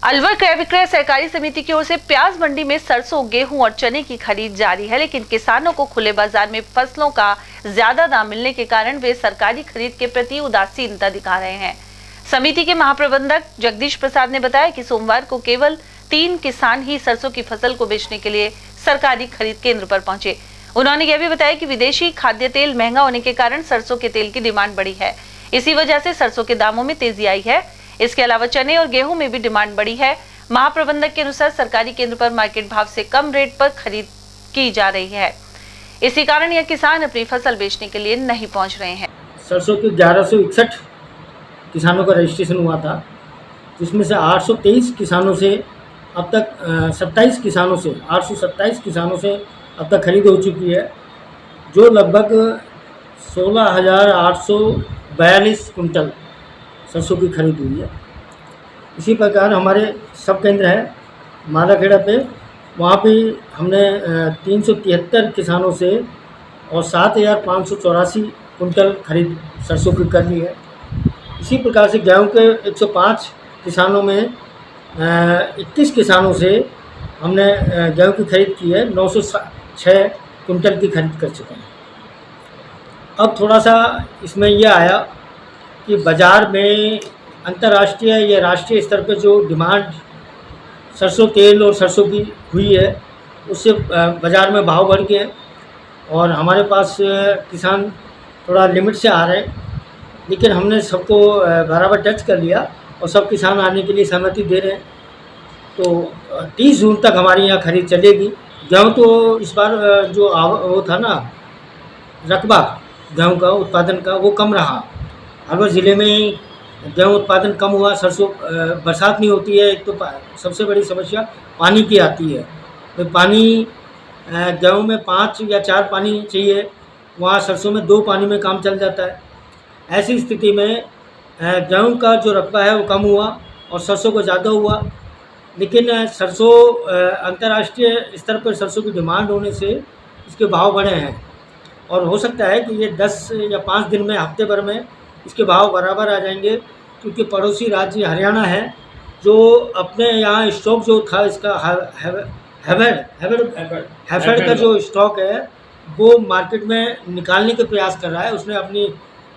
अलवर क्रय विक्रय सहकारी समिति की ओर से प्याज मंडी में सरसों, गेहूं और चने की खरीद जारी है, लेकिन किसानों को खुले बाजार में फसलों का ज्यादा दाम मिलने के कारण वे सरकारी खरीद के प्रति उदासीनता दिखा रहे हैं। समिति के महाप्रबंधक जगदीश प्रसाद ने बताया कि सोमवार को केवल 3 किसान ही सरसों की फसल को बेचने के लिए सरकारी खरीद केंद्र पर पहुंचे। उन्होंने यह भी बताया कि विदेशी खाद्य तेल महंगा होने के कारण सरसों के तेल की डिमांड बढ़ी है, इसी वजह से सरसों के दामों में तेजी आई है। इसके अलावा चने और गेहूं में भी डिमांड बढ़ी है। महाप्रबंधक के अनुसार सरकारी केंद्र पर मार्केट भाव से कम रेट पर खरीद की जा रही है, इसी कारण यह किसान अपनी फसल बेचने के लिए नहीं पहुंच रहे हैं। सरसों के 1161 किसानों का रजिस्ट्रेशन हुआ था, जिसमें से 823 किसानों से अब तक 827 किसानों से अब तक खरीद हो चुकी है, जो लगभग 16,842 कुंटल सरसों की खरीद हुई है। इसी प्रकार हमारे सब केंद्र है मालाखेड़ा पे, वहाँ भी हमने 373 किसानों से और 7,584 कुंटल खरीद सरसों की कर ली है। इसी प्रकार से गेहूं के 105 किसानों में 21 किसानों से हमने गेहूं की खरीद की है, 906 कुंटल की खरीद कर चुके हैं। अब थोड़ा सा इसमें यह आया कि बाज़ार में अंतर्राष्ट्रीय या राष्ट्रीय स्तर पर जो डिमांड सरसों तेल और सरसों की हुई है, उससे बाज़ार में भाव बढ़ गए और हमारे पास किसान थोड़ा लिमिट से आ रहे हैं, लेकिन हमने सबको बराबर टच कर लिया और सब किसान आने के लिए सहमति दे रहे हैं। तो 30 जून तक हमारे यहाँ खरीद चलेगी। गेहूँ तो इस बार जो वो था ना, रकबा गेहूँ का उत्पादन का वो कम रहा। अलवर ज़िले में गेहूँ उत्पादन कम हुआ। सरसों बरसात नहीं होती है, एक तो सबसे बड़ी समस्या पानी की आती है। तो पानी गेहूँ में 5 या 4 पानी चाहिए, वहाँ सरसों में 2 पानी में काम चल जाता है। ऐसी स्थिति में गेहूँ का जो रकबा है वो कम हुआ और सरसों को ज़्यादा हुआ। लेकिन सरसों अंतर्राष्ट्रीय स्तर पर सरसों की डिमांड होने से इसके भाव बढ़े हैं और हो सकता है कि ये 10 या 5 दिन में, हफ्ते भर में इसके भाव बराबर आ जाएंगे, क्योंकि पड़ोसी राज्य हरियाणा है जो अपने यहाँ स्टॉक जो था इसका हैफेड का जो स्टॉक है वो मार्केट में निकालने के प्रयास कर रहा है। उसने अपनी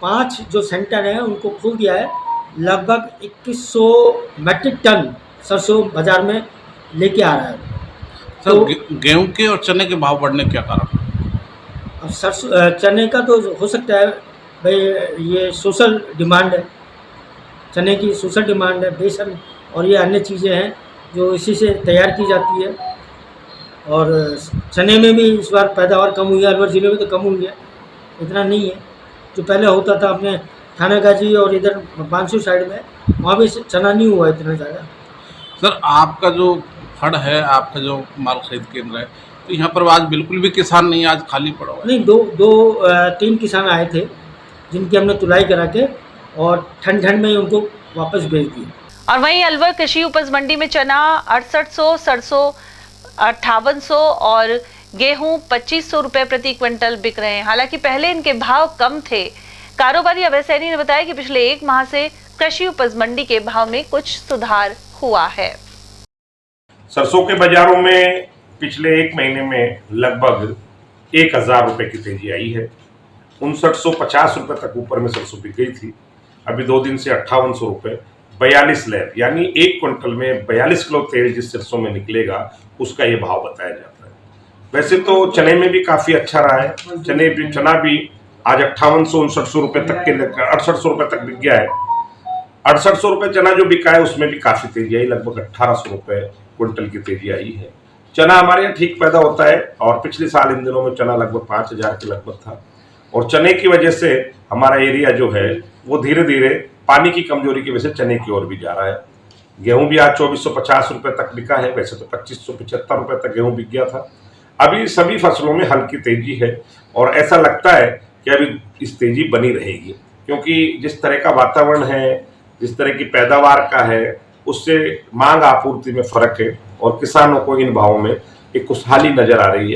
5 जो सेंटर हैं उनको खोल दिया है। लगभग 2100 मैट्रिक टन सरसों बाजार में लेके आ रहा है। तो गेहूं के और चने के भाव बढ़ने क्या कारण? अब सरसों चने का तो हो सकता है भाई, ये सोशल डिमांड है, चने की सोशल डिमांड है, बेसन और ये अन्य चीज़ें हैं जो इसी से तैयार की जाती है। और चने में भी इस बार पैदावार कम हुई है। अलवर ज़िले में तो कम हुई है, इतना नहीं है जो पहले होता था अपने थानागाजी और इधर बांसु साइड में, वहाँ भी चना नहीं हुआ इतना ज़्यादा। सर, आपका जो फड़ है, आपका जो माल खरीद केंद्र है, तो यहाँ पर आज बिल्कुल भी किसान नहीं, आज खाली पड़ा हुआ है? नहीं, 3 किसान आए थे जिनकी हमने तुलाई करा के और ठंड में ही उनको वापस भेज दिया। और वहीं अलवर कृषि उपज मंडी में चना 6800, सरसों 5800 और गेहूं 2500 रुपए प्रति क्विंटल बिक रहे हैं। हालांकि पहले इनके भाव कम थे। कारोबारी अभय सैनी ने बताया कि पिछले 1 माह से कृषि उपज मंडी के भाव में कुछ सुधार हुआ है। सरसों के बाजारों में पिछले 1 महीने में लगभग 1000 रुपए की तेजी आई है। 5950 रुपए तक ऊपर में सरसों बिक गई थी। अभी 2 दिन से 5800 रुपए 42 लैब यानी 1 क्विंटल में 42 किलो तेल जिस सरसों में निकलेगा उसका ये भाव बताया जाता है। वैसे तो चने में भी काफी अच्छा रहा है। चना भी आज 5800-5900 रुपए तक के 6800 रुपए तक बिक गया है। 6800 रुपए चना जो बिका है उसमें भी काफी तेजी आई, लगभग 1800 रुपए क्विंटल की तेजी आई है। चना हमारे यहाँ ठीक पैदा होता है और पिछले साल इन दिनों में चना लगभग 5000 के लगभग था और चने की वजह से हमारा एरिया जो है वो धीरे धीरे पानी की कमजोरी की वजह से चने की ओर भी जा रहा है। गेहूं भी आज 2450 रुपए तक बिका है। वैसे तो 2575 रुपए तक गेहूं बिक गया था। अभी सभी फसलों में हल्की तेजी है और ऐसा लगता है कि अभी इस तेजी बनी रहेगी, क्योंकि जिस तरह का वातावरण है, जिस तरह की पैदावार का है, उससे मांग आपूर्ति में फर्क है और किसानों को इन भावों में एक खुशहाली नजर आ रही है।